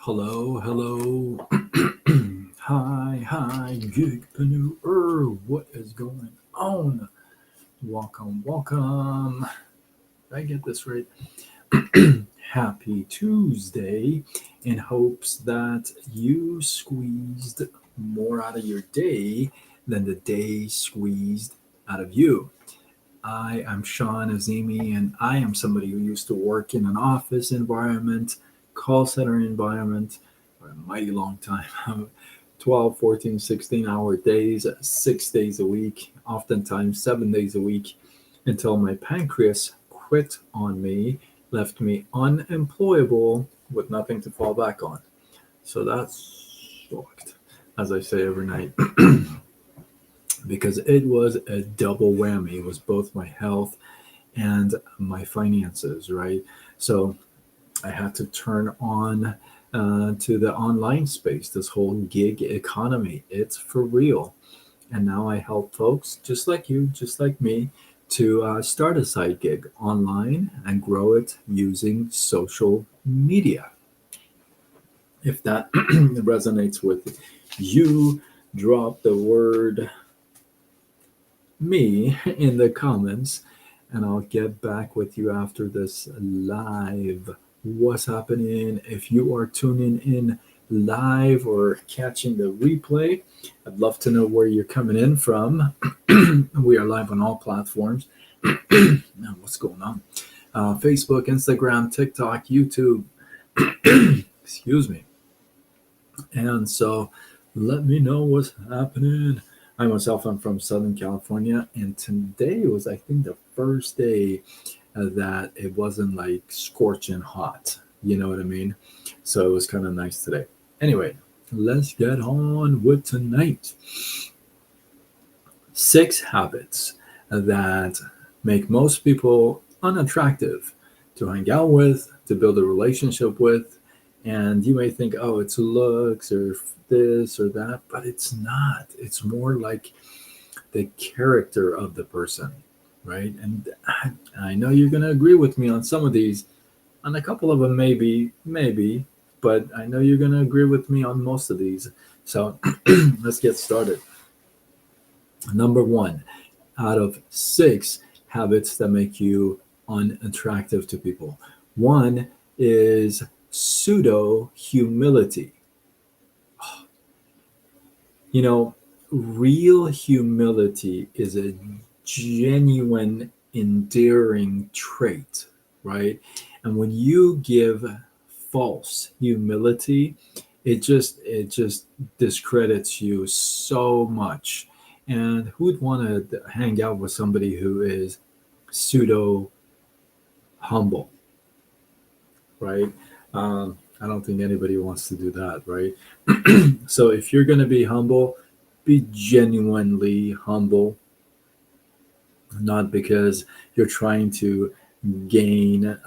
Hello, hello. Hi, gigpreneur. What is going on? Welcome. Did I get this right? Happy Tuesday, in hopes that you squeezed more out of your day than the day squeezed out of you. I am Sean Azimi, and I am somebody who used to work in an office environment, call center environment, for a mighty long time 12, 14, 16-hour days, 6 days a week, oftentimes 7 days a week, until my pancreas quit on me, left me unemployable with nothing to fall back on. So that's sucked, as I say every night. Because it was a double whammy. It was both my health and my finances, right? So I had to turn on to the online space, this whole gig economy. It's for real. And now I help folks just like you, just like me, to start a side gig online and grow it using social media. If that resonates with you, drop the word me in the comments, and I'll get back with you after this live. What's happening? If you are tuning in live or catching the replay, I'd love to know where you're coming in from. We are live on all platforms. Now, what's going on? Facebook, Instagram, TikTok, YouTube. Excuse me. And so let me know what's happening. I myself am from Southern California, and today was, I think, the first day that it wasn't like scorching hot. You know what I mean? So it was kind of nice today. Anyway, let's get on with tonight. 6 habits that make most people unattractive to hang out with, to build a relationship with. And you may think, oh, it's looks or this or that, but it's not. It's more like the character of the person, right? And I know you're going to agree with me on some of these. On a couple of them, maybe, but I know you're going to agree with me on most of these. So let's get started. Number one, out of 6 habits that make you unattractive to people. One is pseudo humility. You know, real humility is a genuine, endearing trait, right? And when you give false humility, it just discredits you so much. And who would want to hang out with somebody who is pseudo humble, right? I don't think anybody wants to do that, right? So if you're going to be humble, be genuinely humble, not because you're trying to gain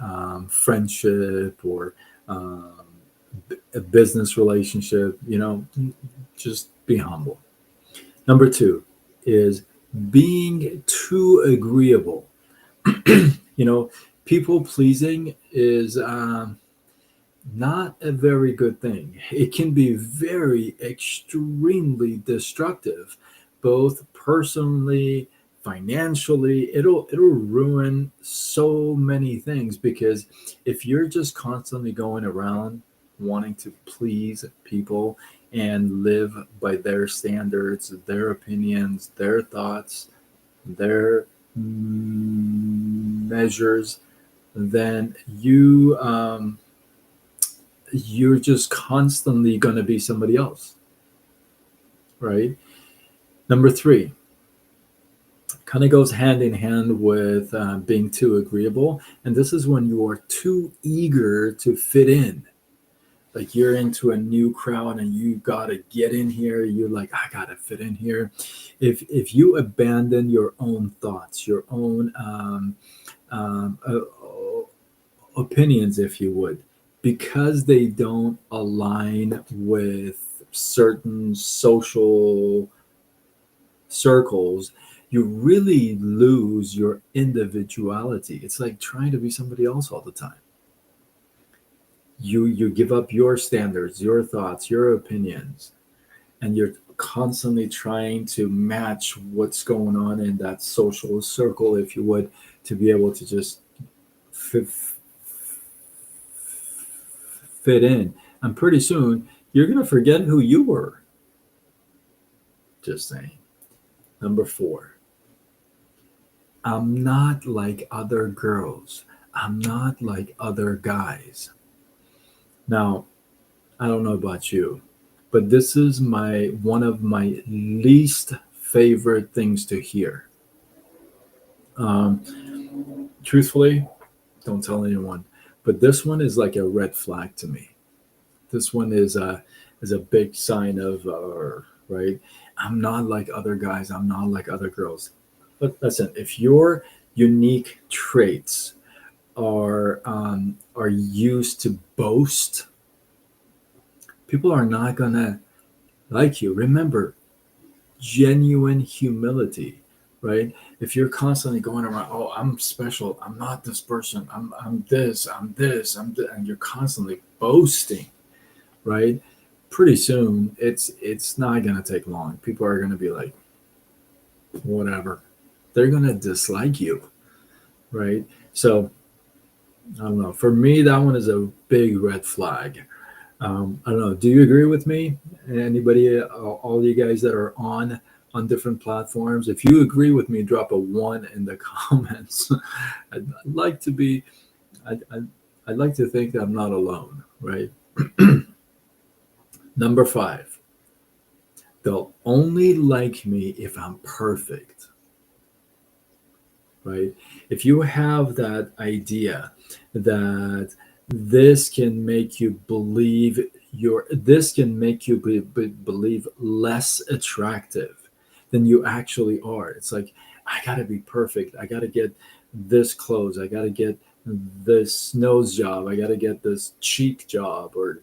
friendship or um, a business relationship. Just be humble. Number 2 is being too agreeable. you know, People pleasing is not a very good thing. It can be very extremely destructive, both personally, financially. It'll ruin so many things, because if you're just constantly going around wanting to please people and live by their standards, their opinions, their thoughts, their measures, then you're just constantly going to be somebody else, right? Number 3 kind of goes hand in hand with being too agreeable. And this is when you are too eager to fit in. Like you're into a new crowd and you got to get in here. You're like, I got to fit in here. If you abandon your own thoughts, your own um, uh, opinions, if you would, because they don't align with certain social circles, you really lose your individuality. It's like trying to be somebody else all the time. You give up your standards, your thoughts, your opinions, and you're constantly trying to match what's going on in that social circle, if you would, to be able to just fit, fit in. And pretty soon, you're going to forget who you were. Just saying. Number four, I'm not like other girls. I'm not like other guys. Now, I don't know about you, but this is my one of my least favorite things to hear. Truthfully, don't tell anyone, but this one is like a red flag to me. This one is a big sign of right. I'm not like other guys. I'm not like other girls. But listen, if your unique traits are used to boast, people are not gonna like you. Remember, genuine humility, right? If you're constantly going around, oh, I'm special, I'm not this person, I'm this, I'm this, and you're constantly boasting, right? Pretty soon, it's not gonna take long. People are gonna be like, whatever. They're gonna dislike you, right? So I don't know. For me, that one is a big red flag. I don't know. Do you agree with me? Anybody, all you guys that are on different platforms, if you agree with me, drop a one in the comments. I'd like to be. I'd like to think that I'm not alone. Right. Number five. They'll only like me if I'm perfect. Right. If you have that idea that this can make you believe less attractive than you actually are. It's like, I got to be perfect, I got to get this clothes, I got to get this nose job, I got to get this cheek job, or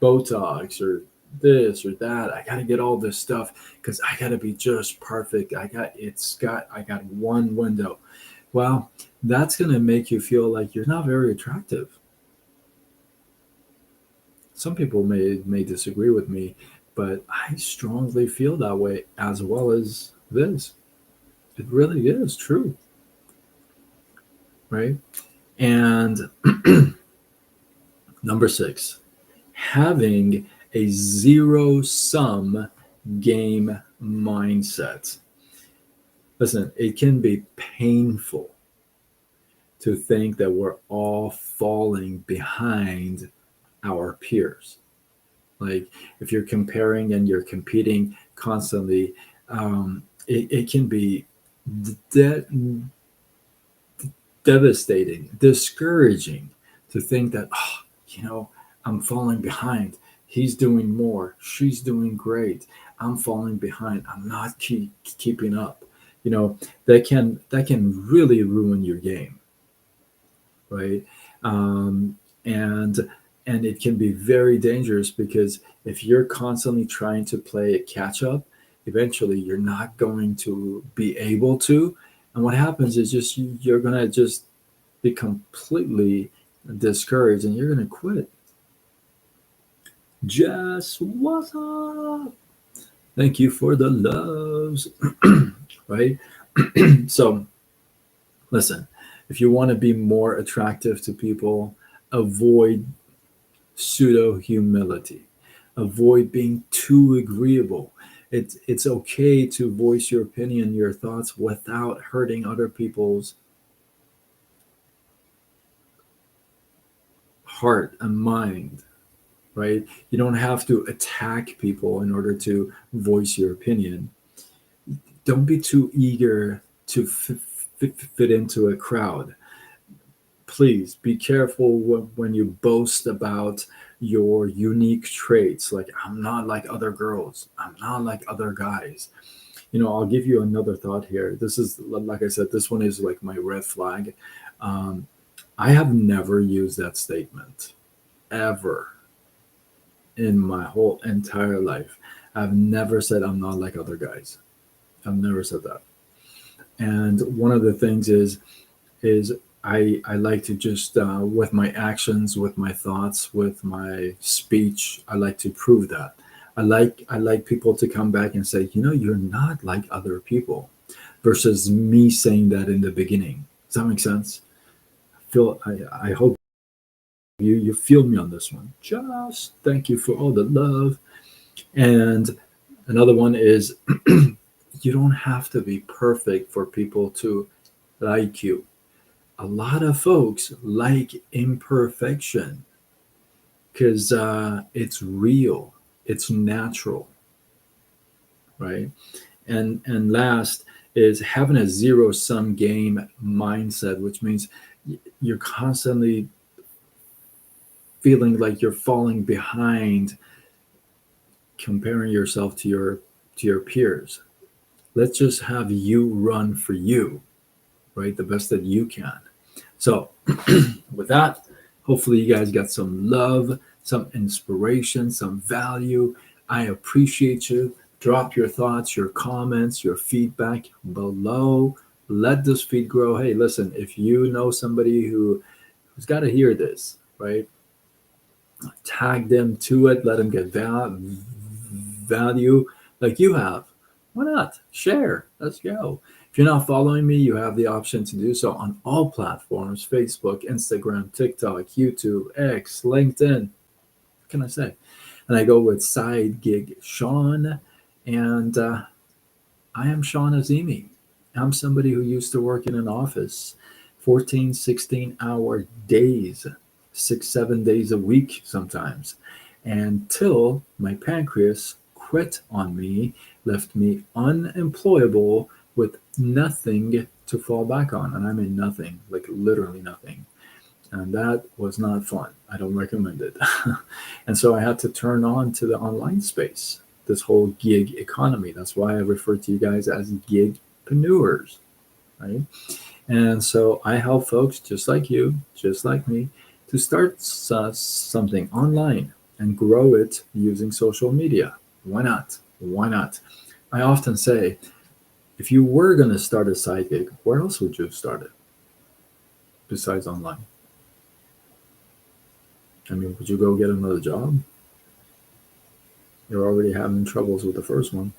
botox, or this or that, I got to get all this stuff because I got to be just perfect. I got one window. Well, that's going to make you feel like you're not very attractive. Some people may disagree with me, but I strongly feel that way as well as this. It really is true, right? And number six, having a zero sum game mindset. Listen, it can be painful to think that we're all falling behind our peers. Like, if you're comparing and you're competing constantly, it can be de- devastating, discouraging to think that, oh, I'm falling behind. He's doing more. She's doing great. I'm falling behind. I'm not keeping up. That can really ruin your game, right? And it can be very dangerous because if you're constantly trying to play catch up, eventually you're not going to be able to. And what happens is just you're gonna just be completely discouraged and you're gonna quit. Jess, what's up? Thank you for the loves, right? So listen, if you want to be more attractive to people, avoid pseudo humility. Avoid being too agreeable. It's okay to voice your opinion, your thoughts without hurting other people's heart and mind, right? You don't have to attack people in order to voice your opinion. Don't be too eager to fit into a crowd. Please be careful when you boast about your unique traits. Like, I'm not like other girls, I'm not like other guys. I'll give you another thought here. This is, like I said, this one is like my red flag. um, I have never used that statement ever in my whole entire life. I've never said I'm not like other guys. I've never said that. And one of the things is I like to just with my actions, with my thoughts, with my speech, I like to prove that. I like people to come back and say, you're not like other people, versus me saying that in the beginning. Does that make sense? I hope you feel me on this one. Just thank you for all the love. And another one is you don't have to be perfect for people to like you. A lot of folks like imperfection because it's real, it's natural, right? And last is having a zero sum game mindset, which means you're constantly feeling like you're falling behind, comparing yourself to your peers. Let's just have you run for you, right? The best that you can. So, with that, hopefully, you guys got some love, some inspiration, some value. I appreciate you. Drop your thoughts, your comments, your feedback below. Let this feed grow. Hey, listen, if you know somebody who's got to hear this, right? Tag them to it. Let them get value like you have. Why not? Share. Let's go. If you're not following me, you have the option to do so on all platforms: Facebook, Instagram, TikTok, YouTube, X, LinkedIn. What can I say? And I go with Side Gig Sean. And I am Sean Azimi. I'm somebody who used to work in an office 14, 16-hour days, 6, 7 days a week sometimes, until my pancreas quit on me, left me unemployable with nothing to fall back on. And I mean nothing, like literally nothing. And that was not fun. I don't recommend it. And so I had to turn on to the online space, this whole gig economy. That's why I refer to you guys as gigpreneurs, right? And so I help folks just like you, just like me, to start something online and grow it using social media. Why not? Why not? I often say, if you were going to start a side gig, where else would you have started besides online? I mean, would you go get another job? You're already having troubles with the first one,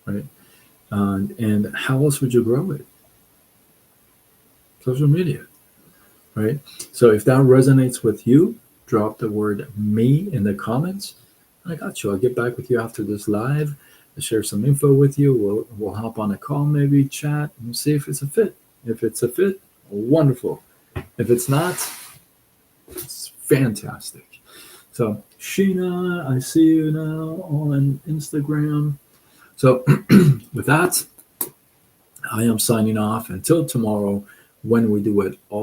right? And how else would you grow it? Social media, right? So if that resonates with you, drop the word me in the comments. I got you. I'll get back with you after this live. I'll share some info with you. We'll hop on a call, maybe chat, and see if it's a fit. If it's a fit, wonderful. If it's not, it's fantastic. So Sheena, I see you now on Instagram. So with that, I am signing off until tomorrow when we do it all